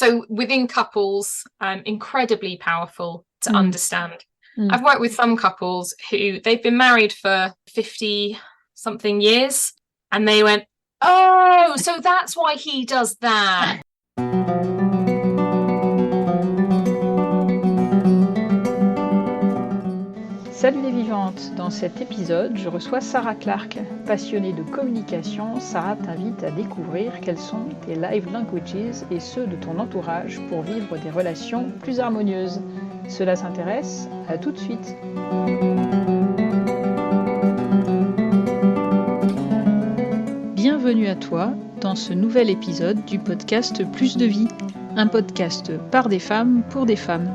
So within couples, incredibly powerful to understand. I've worked with some couples who they've been married for 50 something years, and they went, oh, so that's why he does that. Salut les vivantes! Dans cet épisode, je reçois Sarah Clarke. Passionnée de communication, Sarah t'invite à découvrir quels sont tes live languages et ceux de ton entourage pour vivre des relations plus harmonieuses. Cela s'intéresse? À tout de suite! Bienvenue à toi dans ce nouvel épisode du podcast Plus de vie, un podcast par des femmes pour des femmes.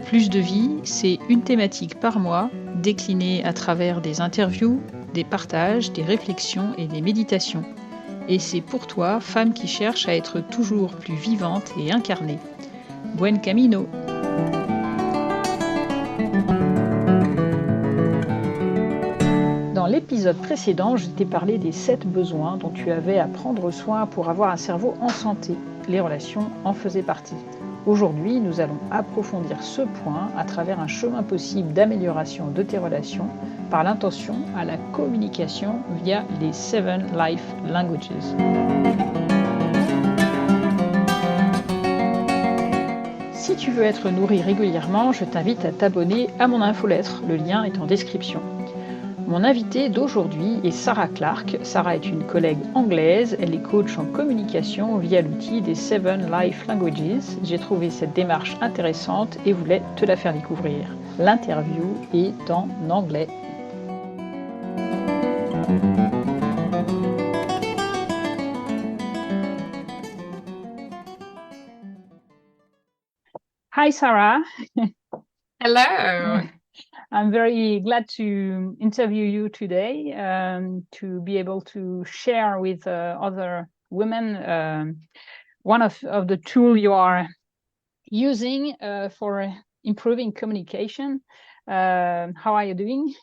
Plus de vie, c'est une thématique par mois, déclinée à travers des interviews, des partages, des réflexions et des méditations. Et c'est pour toi, femme qui cherche à être toujours plus vivante et incarnée. Buen camino! Dans l'épisode précédent, je t'ai parlé des 7 besoins dont tu avais à prendre soin pour avoir un cerveau en santé. Les relations en faisaient partie. Aujourd'hui, nous allons approfondir ce point à travers un chemin possible d'amélioration de tes relations par l'intention à la communication via les 7 life languages. Si tu veux être nourri régulièrement, je t'invite à t'abonner à mon infolettre. Le lien est en description. Mon invitée d'aujourd'hui est Sarah Clarke. Sarah est une collègue anglaise. Elle est coach en communication via l'outil des 7 life languages. J'ai trouvé cette démarche intéressante et voulais te la faire découvrir. L'interview est en anglais. Hi Sarah. Hello. I'm very glad to interview you today, to be able to share with other women one of the tools you are using for improving communication. How are you doing?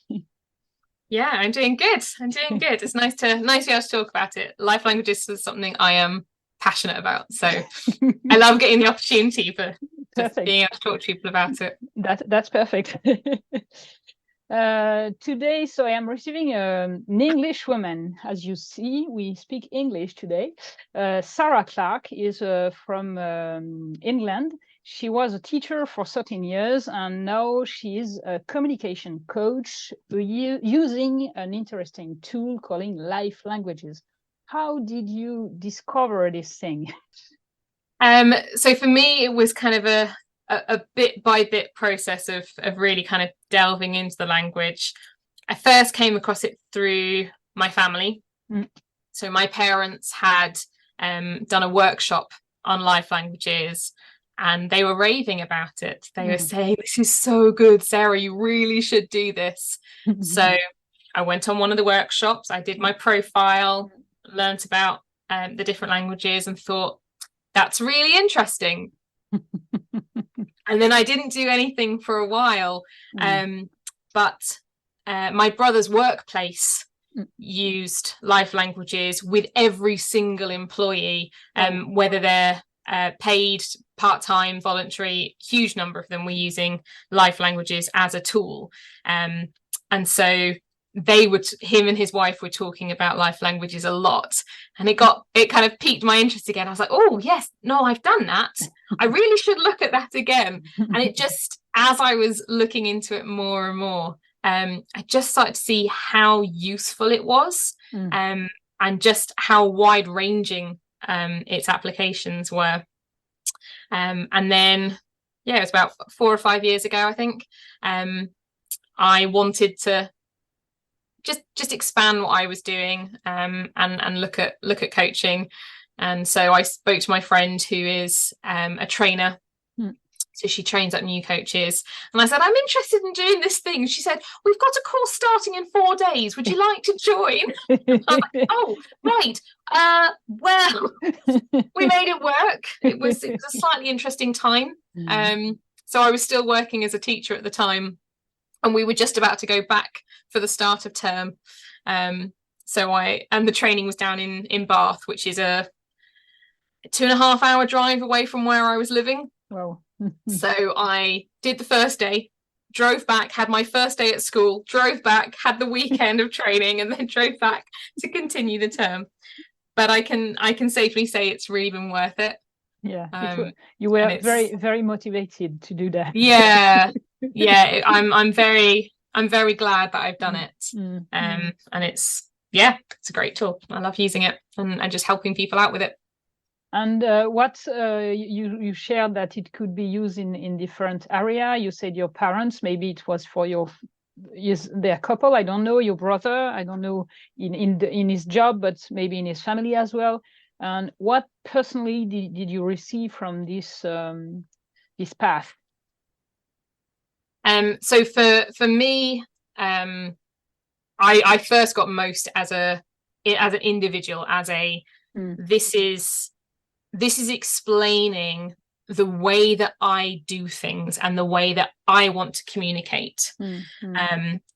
Yeah, I'm doing good. It's nice to be able to talk about it. Life languages is something I am passionate about, so I love getting the opportunity for being able to talk to people about it. That's perfect. Today, so I am receiving an English woman. As you see, we speak English today. Sarah Clarke is from England. She was a teacher for 13 years, and now she is a communication coach using an interesting tool called life languages. How did you discover this thing? So for me, it was kind of a bit by bit process of really kind of delving into the language. I first came across it through my family. So my parents had done a workshop on life languages, and they were raving about it. They were saying, "This is so good, Sarah, you really should do this." So I went on one of the workshops, I did my profile, learnt about the different languages, and thought, that's really interesting. And then I didn't do anything for a while, but my brother's workplace used life languages with every single employee, whether they're paid, part-time, voluntary. Huge number of them were using life languages as a tool, and so him and his wife were talking about life languages a lot, and it kind of piqued my interest again. I was like, oh yes, no, I've done that, I really should look at that again. And it just, as I was looking into it more and more, I just started to see how useful it was, and just how wide ranging its applications were. And then it was about 4 or 5 years ago, I think, I wanted to just expand what I was doing, and look at coaching. And so I spoke to my friend who is a trainer. So she trains up new coaches, and I said, I'm interested in doing this thing. She said, we've got a course starting in 4 days, would you like to join? I'm like, oh right, well, we made it work. It was a slightly interesting time. So I was still working as a teacher at the time, and we were just about to go back for the start of term. So the training was down in Bath, which is a 2.5 hour drive away from where I was living. Wow. So I did the first day, drove back, had my first day at school, drove back, had the weekend of training, and then drove back to continue the term. But I can safely say it's really been worth it. Yeah, you were very, very motivated to do that. Yeah, yeah. I'm very glad that I've done it. And it's a great tool. I love using it and just helping people out with it. And what you shared that it could be used in different area. You said your parents, maybe it was for their couple, I don't know, your brother, I don't know, in his job, but maybe in his family as well. And what personally did you receive from this this path? So for me, I first got most as an individual, this is explaining the way that I do things and the way that I want to communicate.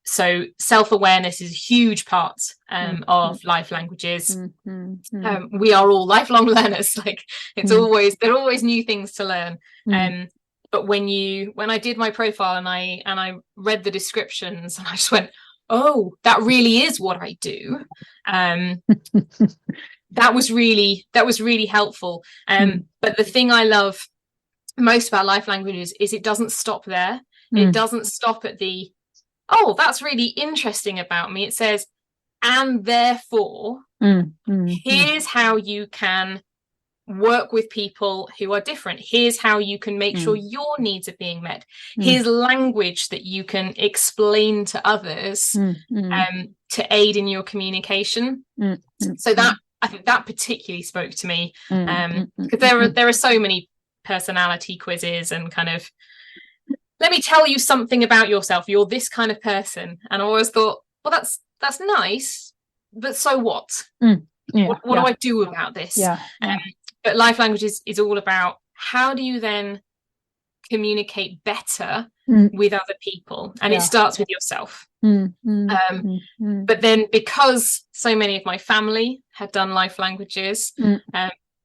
So self-awareness is a huge part of life languages. We are all lifelong learners. Like there are always new things to learn. But when I did my profile and I read the descriptions, and I just went, oh, that really is what I do. That was really helpful. But the thing I love most about life languages is it doesn't stop there. It doesn't stop at the, oh, that's really interesting about me. It says, and therefore, here's how you can work with people who are different. Here's how you can make sure your needs are being met. Here's language that you can explain to others to aid in your communication. So that, I think that particularly spoke to me, because there are so many personality quizzes and kind of, let me tell you something about yourself. You're this kind of person. And I always thought, well, that's nice, but so what? What do I do about this? But life languages is all about how do you then communicate better with other people, and it starts with yourself. But then, because so many of my family had done life languages,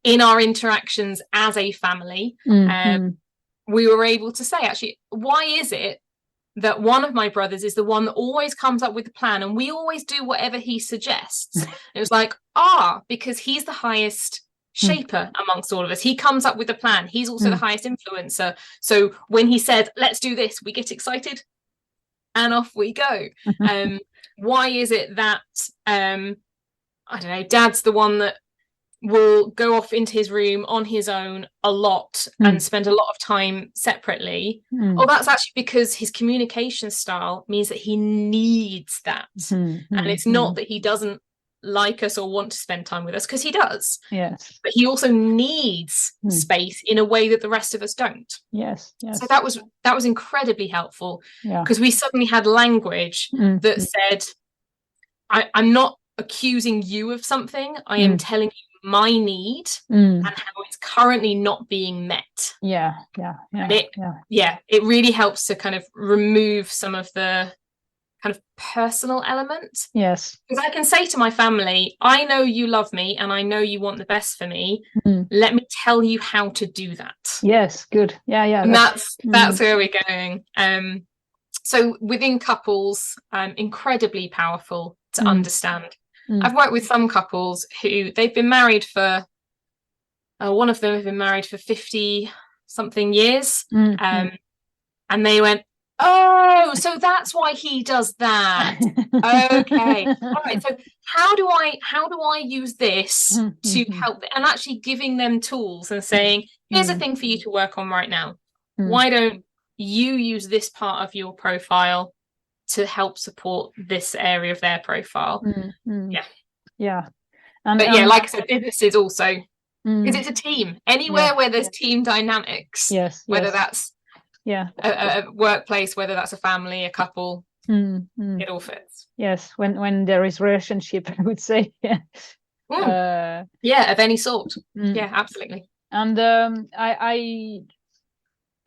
in our interactions as a family, we were able to say, actually, why is it that one of my brothers is the one that always comes up with the plan and we always do whatever he suggests? It was like, because he's the highest shaper amongst all of us. He comes up with the plan. He's also the highest influencer. So when he says, let's do this, we get excited and off we go. Why is it that, I don't know, Dad's the one that will go off into his room on his own a lot and spend a lot of time separately? Oh, that's actually because his communication style means that he needs that. And it's not that he doesn't like us or want to spend time with us, because he does. Yes. But he also needs space in a way that the rest of us don't. Yes. So that was incredibly helpful, because we suddenly had language that said, I'm not accusing you of something. I am telling you my need and how it's currently not being met. It really helps to kind of remove some of the kind of personal element. Yes. Because I can say to my family, I know you love me and I know you want the best for me. Let me tell you how to do that. Yes, good. And that's where we're going. So within couples, incredibly powerful to understand. I've worked with some couples who they've been married for, one of them have been married for 50 something years. And they went, oh, so that's why he does that. Okay. All right. So how do I use this to help? And actually giving them tools and saying, here's a thing for you to work on right now. Why don't you use this part of your profile to help support this area of their profile? And, like I said, business is also, because it's a team. Anywhere where there's team dynamics, whether that's a workplace, whether that's a family, a couple, it all fits. Yes, when there is relationship, I would say. Of any sort. Yeah, absolutely. And I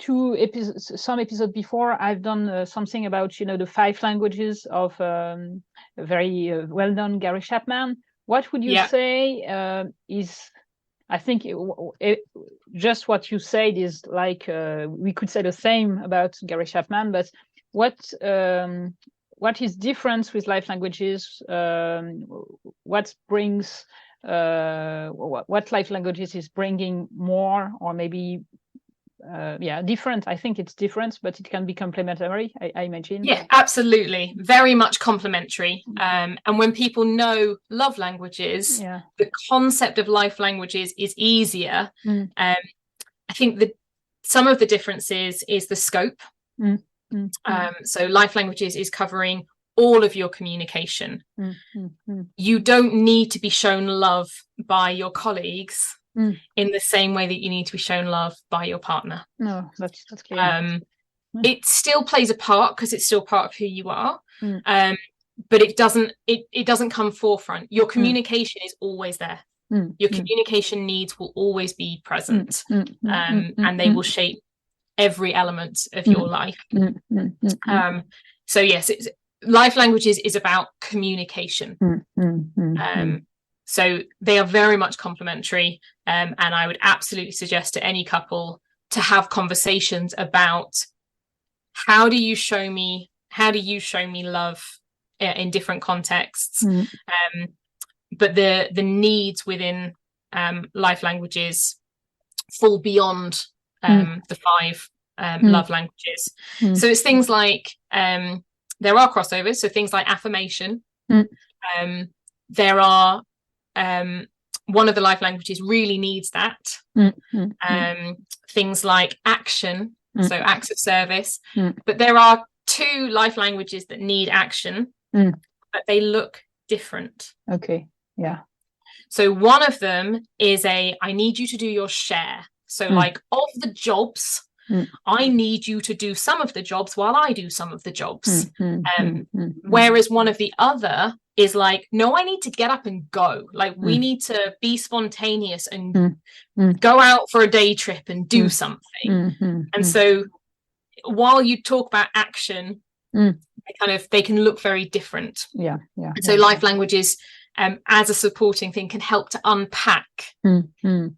some episode before, I've done something about the 5 languages of a very well-known Gary Chapman. What would you say is, I think just what you said is like we could say the same about Gary Chapman, but what is different with life languages? What brings what life languages is bringing more, or maybe different? I think it's different, but it can be complementary, I imagine. Yeah, absolutely, very much complementary. And when people know love languages, the concept of life languages is easier. I think that some of the differences is the scope. So life languages is covering all of your communication. You don't need to be shown love by your colleagues in the same way that you need to be shown love by your partner. No, that's clear. It still plays a part because it's still part of who you are, but it doesn't come forefront. Your communication is always there. Your communication needs will always be present, and they will shape every element of your life. So yes, life languages is about communication. So they are very much complementary, and I would absolutely suggest to any couple to have conversations about how do you show me love in different contexts. But the needs within life languages fall beyond the 5 love languages. So it's things like there are crossovers, so things like affirmation. There are one of the life languages really needs that. Things like action, so acts of service. But there are 2 life languages that need action, but they look different. Okay. Yeah. So one of them is I need you to do your share. So like of the jobs, I need you to do some of the jobs while I do some of the jobs. Whereas one of the other is like, no, I need to get up and go. Like we need to be spontaneous and go out for a day trip and do something. And so while you talk about action, they can look very different. So life languages as a supporting thing can help to unpack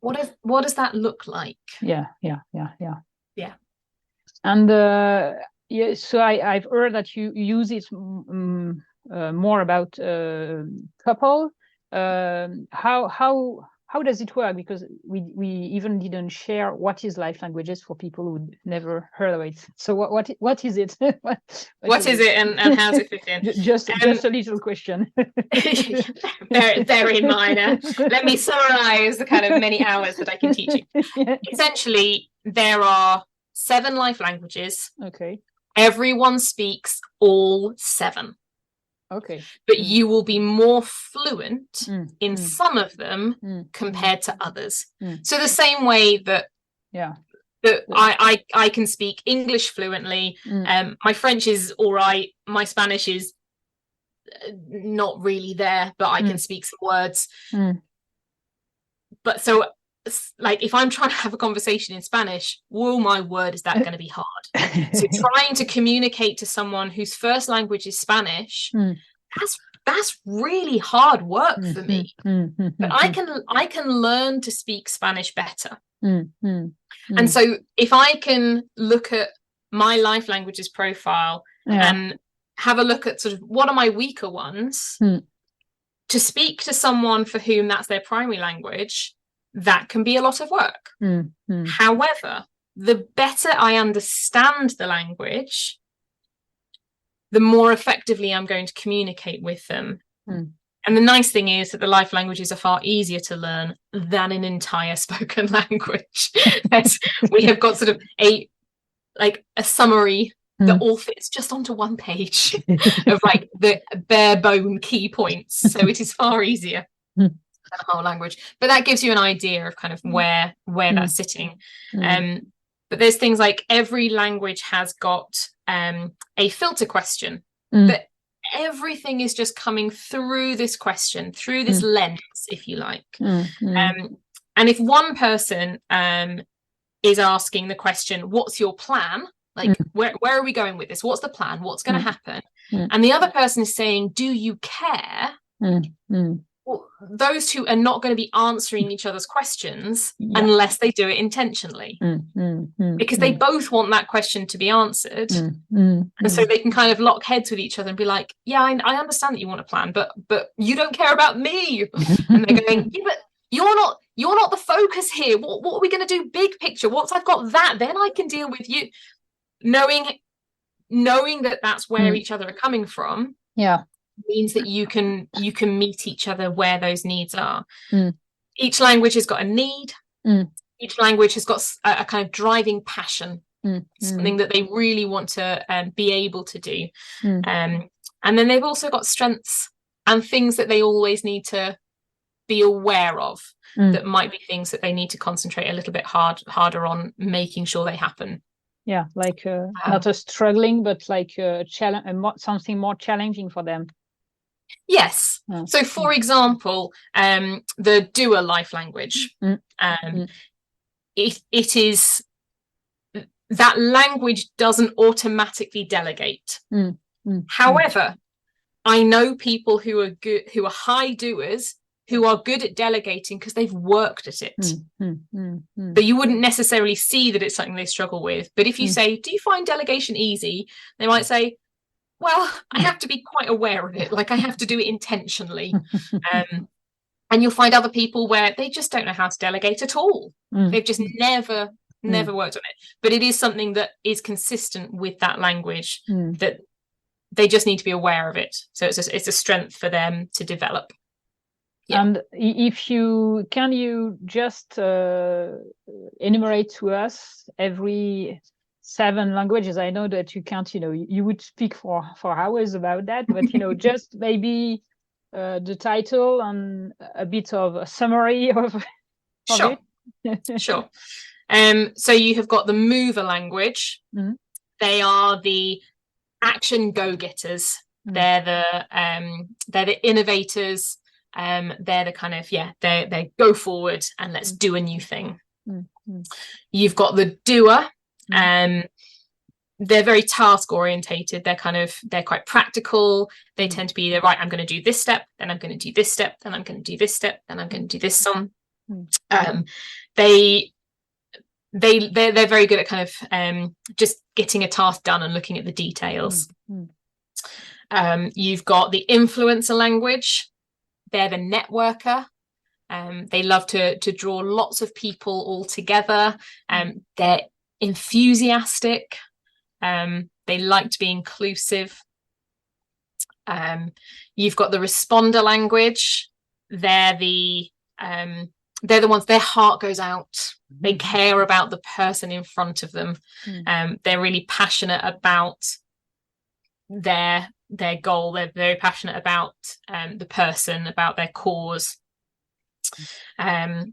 what does that look like. And so I've heard that you use it more about couple. How does it work? Because we even didn't share what is life languages for people who never heard of it. So what is it? what is it and how does it fit in? Just a little question. very minor. Let me summarize the kind of many hours that I can teach you. Essentially, there are 7 life languages. Okay. Everyone speaks all 7. Okay. But you will be more fluent in some of them compared to others. So the same way that I can speak English fluently, my French is all right, my Spanish is not really there, but I can speak some words. But so like if I'm trying to have a conversation in Spanish, oh my word, is that going to be hard. So trying to communicate to someone whose first language is Spanish, that's really hard work for me. But I can learn to speak Spanish better. And so if I can look at my life languages profile and have a look at sort of what are my weaker ones, to speak to someone for whom that's their primary language, that can be a lot of work. However, the better I understand the language, the more effectively I'm going to communicate with them. And the nice thing is that the life languages are far easier to learn than an entire spoken language. We have got sort of a summary that all fits just onto one page of like the bare bone key points. So it is far easier than a whole language. But that gives you an idea of kind of where that's sitting. But there's things like every language has got a filter question that everything is just coming through this question, through this lens, if you like. And if one person is asking the question, what's your plan? Like, where are we going with this? What's the plan? What's going to happen? And the other person is saying, do you care? those two are not going to be answering each other's questions unless they do it intentionally, because they both want that question to be answered. And so they can kind of lock heads with each other and be like, yeah, I understand that you want a plan, but you don't care about me. And they're going, yeah, but you're not the focus here. What are we going to do big picture? Once I've got that, then I can deal with you. Knowing that that's where each other are coming from means that you can meet each other where those needs are. Each language has got a need. Each language has got a kind of driving passion, something that they really want to be able to do. And then they've also got strengths and things that they always need to be aware of, that might be things that they need to concentrate a little bit harder on making sure they happen. Yeah, like not a struggling, but like something more challenging for them. Yes. So, for example, the doer life language, it is that language doesn't automatically delegate. However, I know people who are good, who are high doers, who are good at delegating because they've worked at it. But you wouldn't necessarily see that it's something they struggle with. But if you say, do you find delegation easy? They might say, well, I have to be quite aware of it. Like, I have to do it intentionally. And you'll find other people where they just don't know how to delegate at all. They've just never worked on it. But it is something that is consistent with that language, that they just need to be aware of it. So it's a strength for them to develop. And if you just enumerate to us every 7 languages? I know that you can't, you would speak for hours about that, but just maybe the title and a bit of a summary of Sure. it. Sure. So you have got the mover language. They are the action go-getters. They're the innovators. They're the kind of they go forward and let's do a new thing. You've got the doer. They're very task orientated. They're quite practical. They tend to be right, I'm going to do this step, then I'm going to do this step, then I'm going to do this step, then I'm going to do this song. They're very good at kind of just getting a task done and looking at the details. You've got the influencer language. They're the networker. They love to draw lots of people all together. They're enthusiastic. They like to be inclusive. You've got the responder language. They're the ones, their heart goes out. They care about the person in front of them. They're really passionate about their goal. They're very passionate about the person, about their cause. They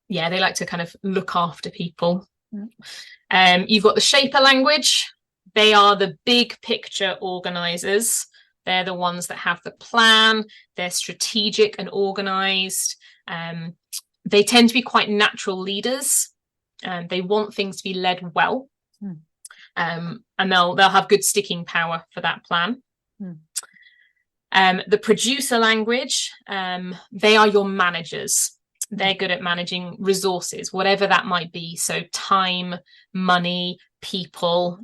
like to kind of look after people. You've got the shaper language. They are the big picture organizers. They're the ones that have the plan. They're strategic and organized. They tend to be quite natural leaders. They want things to be led well. And they'll have good sticking power for that plan. The producer language, they are your managers. They're good at managing resources, whatever that might be. So time, money, people.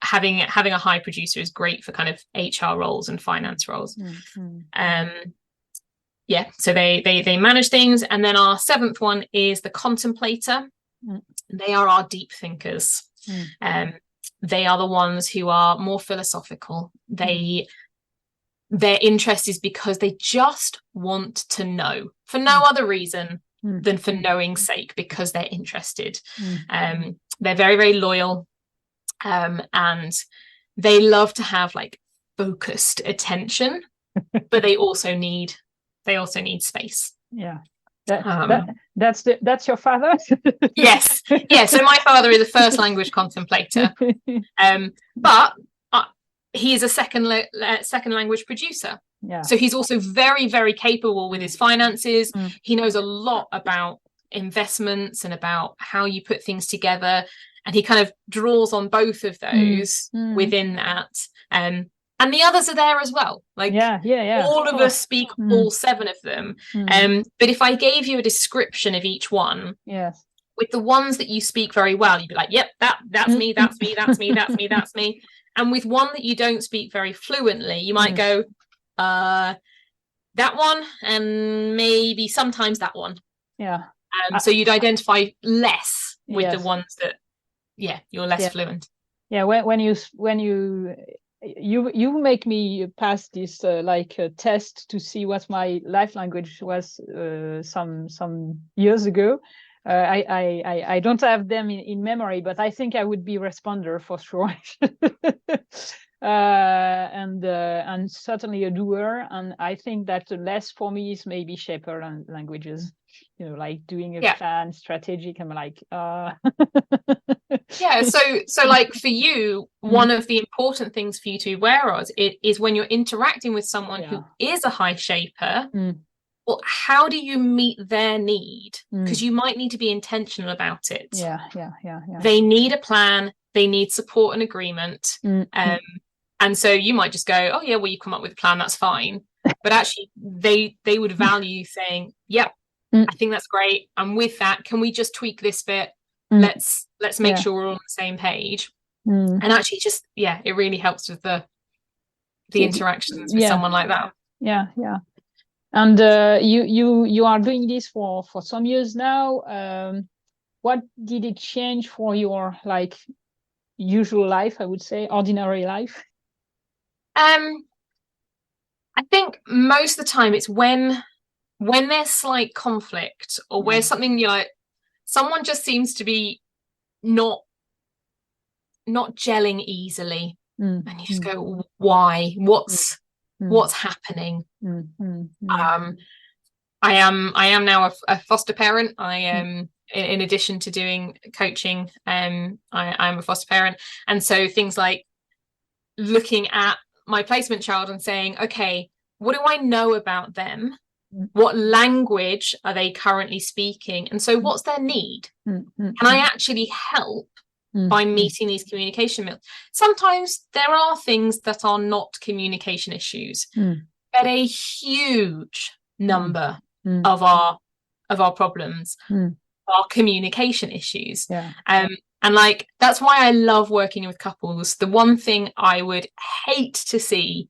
Having a high producer is great for kind of HR roles and finance roles. So they manage things. And then our 7th one is the contemplator. They are our deep thinkers. They are the ones who are more philosophical. Their interest is because they just want to know for no other reason than for knowing's sake, because they're interested. They're very, very loyal. And they love to have like focused attention, but they also need space. That's your father. Yes. So my father is a first language contemplator, but he is a second language producer. So he's also very, very capable with his finances. He knows a lot about investments and about how you put things together, and he kind of draws on both of those within that. And the others are there as well. Like, all of us speak all 7 of them. But if I gave you a description of each one, with the ones that you speak very well, you'd be like, yep, that's me, that's me, that's me, that's me, that's me. And with one that you don't speak very fluently, you might go, that one, and maybe sometimes that one. So you'd identify less with the ones that, you're less fluent. When you make me pass this test to see what my life language was some years ago. I don't have them in memory, but I think I would be responder for sure. And certainly a doer. And I think that less for me is maybe shaper languages, like doing a plan, strategic. I'm like, so like for you, one of the important things for you to be aware of is when you're interacting with someone who is a high shaper, well, how do you meet their need? Because you might need to be intentional about it. They need a plan, they need support and agreement. And so you might just go, oh yeah, well, you come up with a plan, that's fine. But actually they would value saying, yep, I think that's great. And with that, can we just tweak this bit? Let's make sure we're all on the same page. And actually just, it really helps with the interactions with someone like that. And you are doing this for some years now. What did it change for your usual life, I would say, ordinary life? I think most of the time it's when there's slight conflict, or where something you're like, someone just seems to be not gelling easily, and you just go, why? What's happening? I am now a foster parent. I am, in addition to doing coaching, I'm a foster parent, and so things like looking at my placement child and saying, okay, what do I know about them? What language are they currently speaking? And so what's their need? Can I actually help by meeting these communication needs? Sometimes there are things that are not communication issues, but a huge number of our problems are communication issues. And like, that's why I love working with couples. The one thing I would hate to see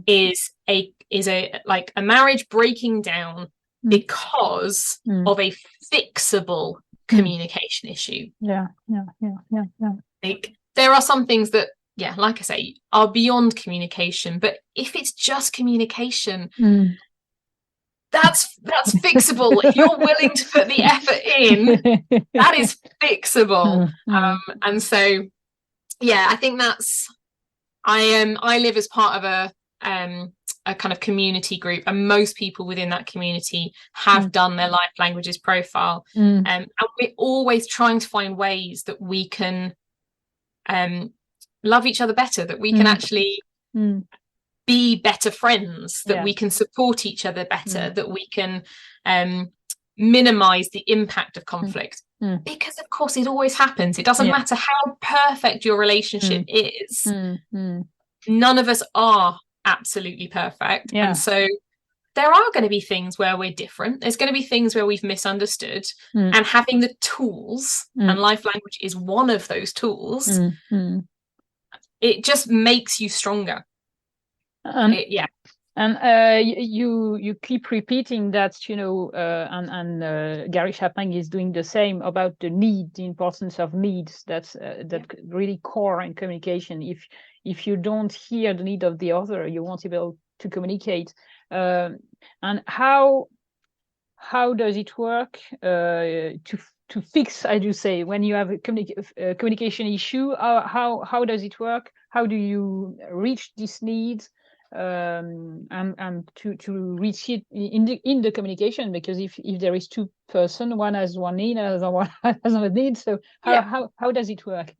is a marriage breaking down because of a fixable communication issue. Like, there are some things that, like I say, are beyond communication, but if it's just communication, that's fixable. If you're willing to put the effort in, that is fixable. And so I think that's, I live as part of a kind of community group, and most people within that community have done their life languages profile, and we're always trying to find ways that we can love each other better, that we can actually be better friends, that we can support each other better, that we can minimize the impact of conflict, because of course it always happens. It doesn't matter how perfect your relationship is, none of us are absolutely perfect, and so there are going to be things where we're different. There's going to be things where we've misunderstood, and having the tools, and life language is one of those tools, it just makes you stronger. And you keep repeating that, and Gary Chapman is doing the same about the importance of needs. That's really core in communication. If you don't hear the need of the other, you won't be able to communicate. And how does it work to fix, as you say, when you have a communication issue? How does it work? How do you reach this need? And to reach it in the communication, because if there is two person, one has one need, another one has another need. So how does it work?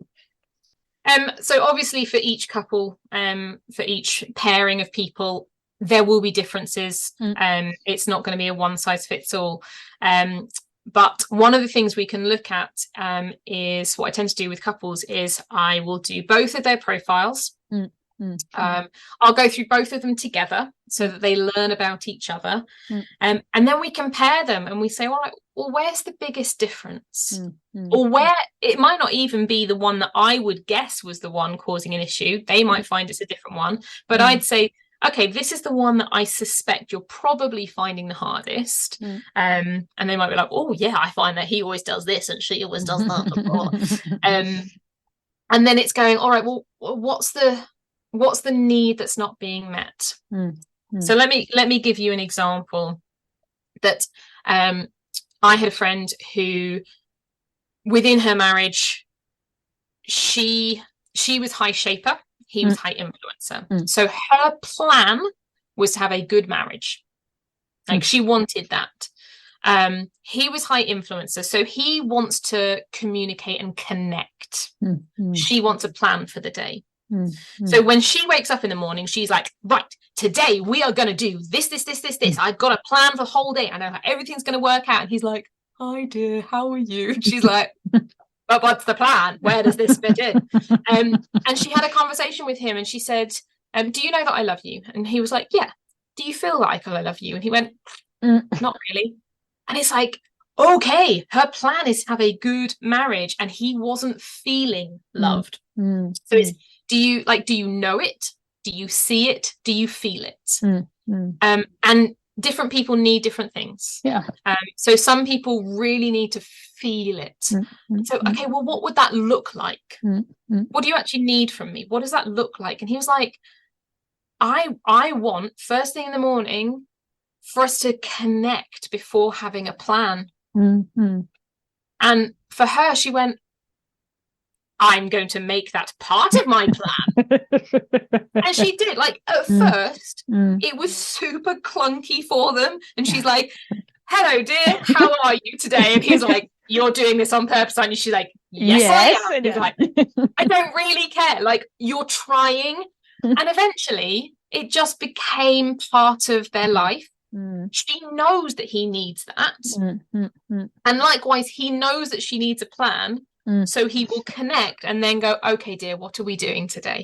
So obviously for each couple, for each pairing of people, there will be differences. It's not going to be a one size fits all. But one of the things we can look at is, what I tend to do with couples is I will do both of their profiles. I'll go through both of them together so that they learn about each other. And then we compare them and we say, all right, well, where's the biggest difference? Or where it might not even be the one that I would guess was the one causing an issue. They might find it's a different one. But I'd say, okay, this is the one that I suspect you're probably finding the hardest. And they might be like, oh, yeah, I find that he always does this and she always does that. And then it's going, all right, well, what's the need that's not being met? So let me give you an example that I had a friend who, within her marriage, she was high shaper, he was high influencer. So her plan was to have a good marriage. Like she wanted that. He was high influencer, so he wants to communicate and connect. She wants a plan for the day. So when she wakes up in the morning, she's like, right, today we are going to do this. I've got a plan for the whole day. I know how everything's going to work out. And he's like, hi dear, how are you? And she's like, but what's the plan? Where does this fit in? And she had a conversation with him and she said, do you know that I love you? And he was like, yeah. Do you feel like I love you? And he went, not really. And it's like, okay, her plan is to have a good marriage and he wasn't feeling loved. So it's, do you know it? Do you see it? Do you feel it? And different people need different things. So some people really need to feel it. So, okay, well, what would that look like? What do you actually need from me? What does that look like? And he was like, I want first thing in the morning for us to connect before having a plan. And for her, she went, I'm going to make that part of my plan. And she did. Like at first, it was super clunky for them. And she's like, hello, dear, how are you today? And he's like, you're doing this on purpose, aren't you? She's like, yes I am. He's like, I don't really care. Like, you're trying. And eventually, it just became part of their life. She knows that he needs that. And likewise, he knows that she needs a plan. So he will connect and then go, okay, dear, what are we doing today?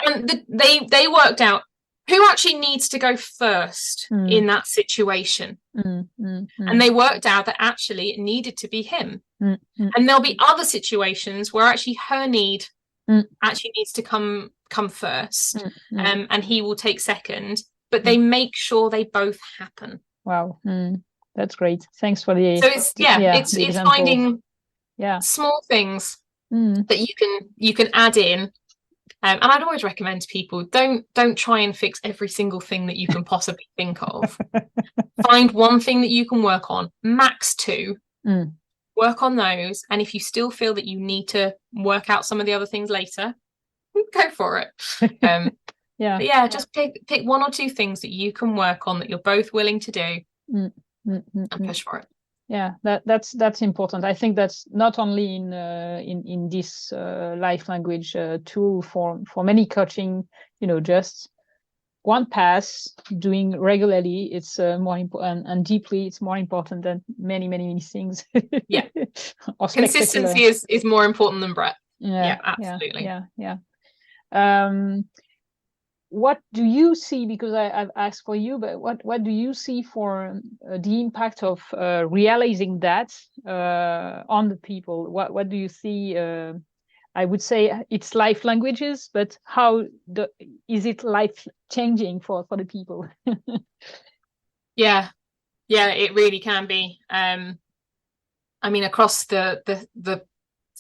And they worked out who actually needs to go first in that situation. And they worked out that actually it needed to be him. And there'll be other situations where actually her need actually needs to come first. And he will take second. But they make sure they both happen. Wow. That's great. Thanks for the... So it's finding small things that you can add in. And I'd always recommend to people, don't try and fix every single thing that you can possibly think of. Find one thing that you can work on, max 2. Work on those. And if you still feel that you need to work out some of the other things later, go for it. Just pick 1 or 2 things that you can work on that you're both willing to do and push for it. Yeah, that's important. I think that's not only in this life language tool for many coaching, just one pass doing regularly, it's more important, and deeply it's more important than many things. Consistency is more important than breadth. Absolutely. What do you see, because I've asked for you, but what do you see for the impact of realizing that on the people? What do you see? I would say it's life languages, but how is it life changing for the people? Yeah, it really can be. I mean, across the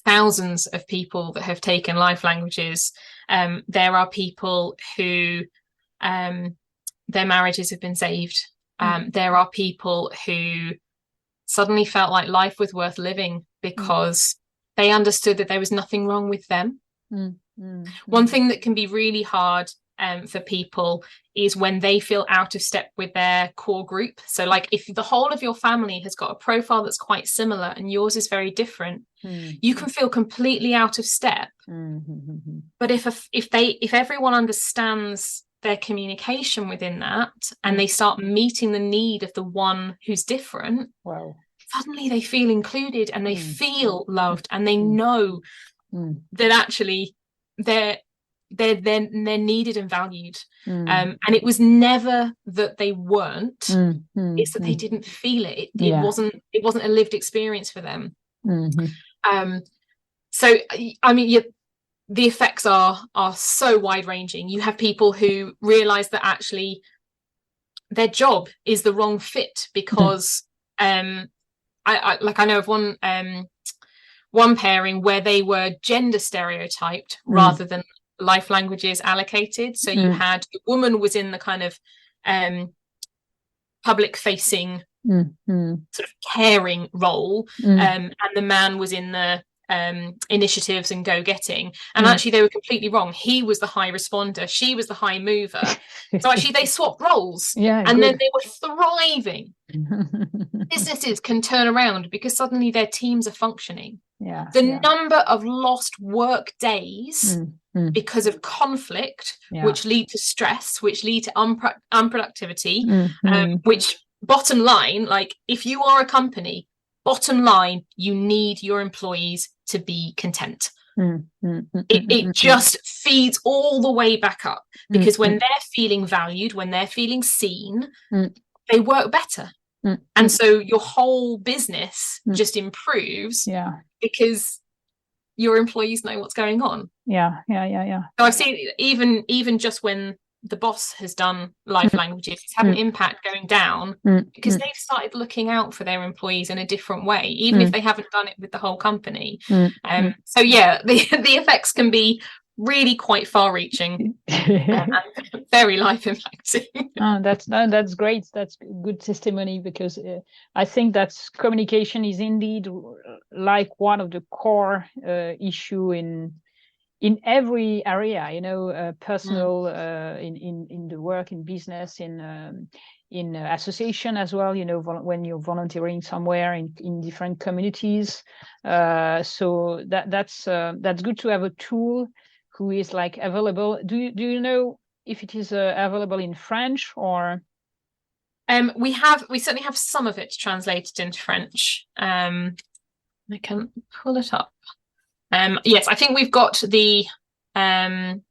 thousands of people that have taken life languages, there are people who their marriages have been saved. There are people who suddenly felt like life was worth living because they understood that there was nothing wrong with them. One thing that can be really hard for people is when they feel out of step with their core group. So like if the whole of your family has got a profile that's quite similar and yours is very different, you can feel completely out of step. But if everyone understands their communication within that and they start meeting the need of the one who's different, suddenly they feel included and they feel loved and they know that actually they're needed and valued. And it was never that they weren't. It's that they didn't feel it. It wasn't a lived experience for them. So I mean, the effects are so wide ranging. You have people who realize that actually their job is the wrong fit because I know of one pairing where they were gender stereotyped rather than life languages allocated. So you had the woman was in the kind of public facing sort of caring role, and the man was in the initiatives and go-getting, and actually they were completely wrong. He was the high responder, she was the high mover. So actually they swapped roles, and then they were thriving. Businesses can turn around because suddenly their teams are functioning. The number of lost work days because of conflict, which lead to stress, which lead to unproductivity, which bottom line, like if you are a company, bottom line, you need your employees to be content. It just feeds all the way back up, because when they're feeling valued, when they're feeling seen, they work better. And so your whole business just improves because your employees know what's going on. So I've seen even just when the boss has done life languages, it's had an impact going down because they've started looking out for their employees in a different way, even if they haven't done it with the whole company. So yeah, the effects can be really quite far-reaching and very life impacting. That's great. That's good testimony, because I think that communication is indeed like one of the core issue in every area, you know, personal, in the work, in business, in association as well, you know, when you're volunteering somewhere in different communities. So that's good to have a tool who is like available. Do you know if it is available in French or? We certainly have some of it translated into French. I can pull it up. Yes, I think we've got the main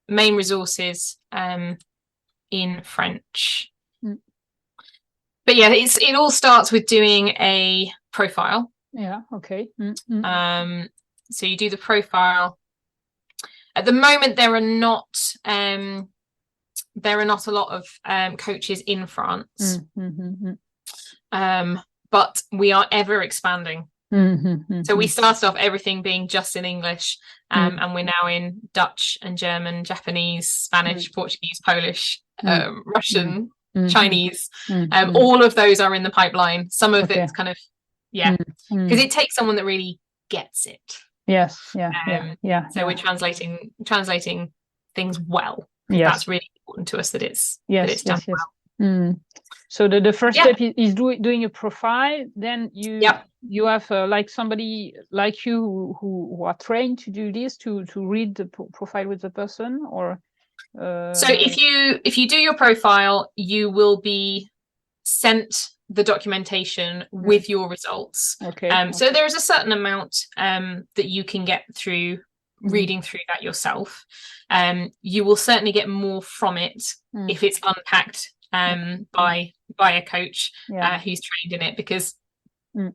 resources in French. But yeah, it all starts with doing a profile. Okay. So you do the profile. At the moment, there are not a lot of coaches in France, but we are ever expanding. So we started off everything being just in English, and we're now in Dutch and German, Japanese, Spanish, Portuguese, Polish, Russian, Chinese. All of those are in the pipeline. Some of it's kind of because it takes someone that really gets it. So we're translating things well. That's really important to us, that it's done well. So the first step is doing a profile. Then you have like somebody like you who are trained to do this, to read the profile with the person, or so if you do your profile, you will be sent the documentation with your results. So there is a certain amount that you can get through reading through that yourself. You will certainly get more from it if it's unpacked by a coach who's trained in it, because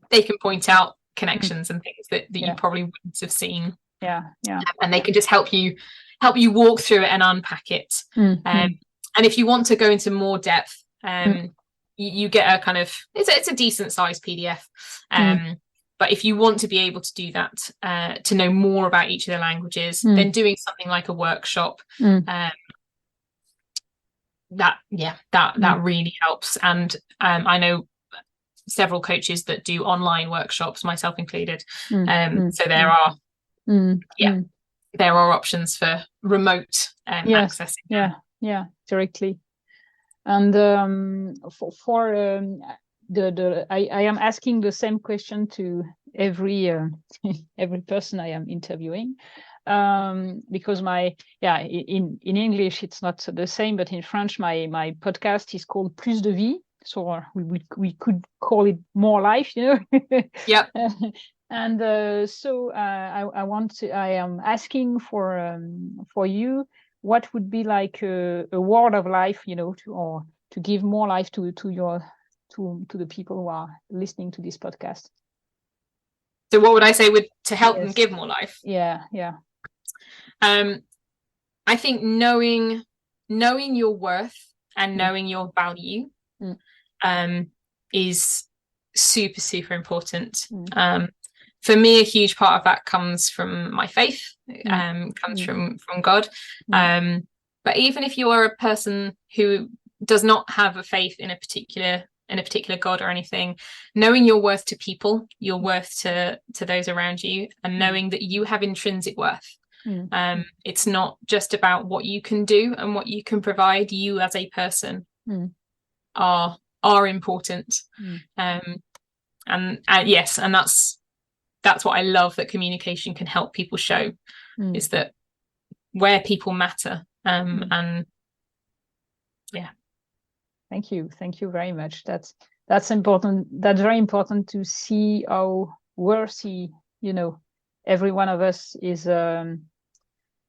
they can point out connections and things that you probably wouldn't have seen. And they can just help you walk through it and unpack it. And if you want to go into more depth, you get a kind of it's a decent sized PDF. But if you want to be able to do that, to know more about each of the languages, then doing something like a workshop, that really helps. And I know several coaches that do online workshops, myself included. So there are there are options for remote accessing. Directly. And I am asking the same question to every person I am interviewing, because in English it's not the same, but in French my podcast is called Plus de vie. so we could call it more life, you know. Yep. And I am asking for you, what would be like a word of life, you know, to give more life to the people who are listening to this podcast. So what would I say to help them Yes. give more life? Yeah. I think knowing your worth and knowing your value is super, super important. For me, a huge part of that comes from my faith, comes from God. But even if you are a person who does not have a faith in a particular God or anything, knowing your worth to people, your worth to those around you, and knowing that you have intrinsic worth. It's not just about what you can do and what you can provide. You as a person are important. And yes, and that's what I love that communication can help people show, is that where people matter. And yeah. Thank you very much. That's important. That's very important to see how worthy, you know, every one of us is. And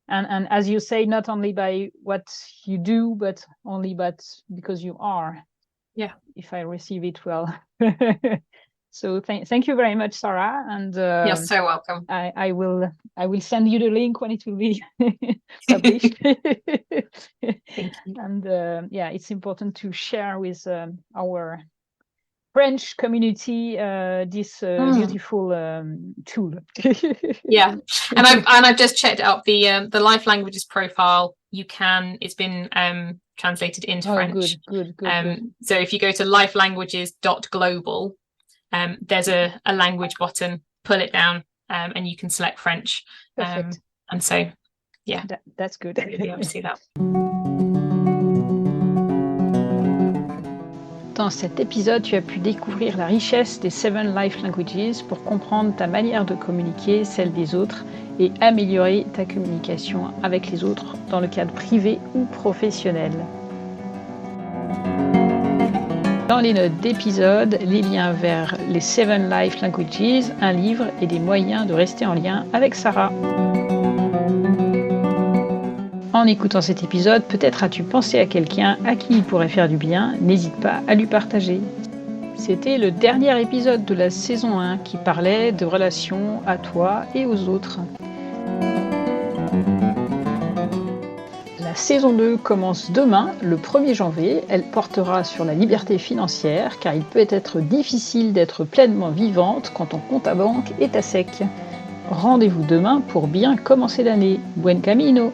as you say, not only by what you do, but because you are. Yeah. If I receive it well. So thank you very much, Sarah. And you're so welcome. I will send you the link when it will be published. Thank you. And yeah, it's important to share with our French community this beautiful tool. Yeah, and I've just checked out the Life Languages profile. It's been translated into French. Good. So if you go to lifelanguages.global, there's a language button. Pull it down, and you can select French. Perfect. And so, yeah, that's good. You'll be able to see that. Dans cet épisode, tu as pu découvrir la richesse des 7 Life Languages pour comprendre ta manière de communiquer, celle des autres, et améliorer ta communication avec les autres dans le cadre privé ou professionnel. Dans les notes d'épisode, les liens vers les 7 Life Languages, un livre et des moyens de rester en lien avec Sarah. En écoutant cet épisode, peut-être as-tu pensé à quelqu'un à qui il pourrait faire du bien, n'hésite pas à lui partager. C'était le dernier épisode de la saison 1 qui parlait de relations à toi et aux autres. La saison 2 commence demain, le 1er janvier. Elle portera sur la liberté financière, car il peut être difficile d'être pleinement vivante quand ton compte à banque est à sec. Rendez-vous demain pour bien commencer l'année. Buen camino!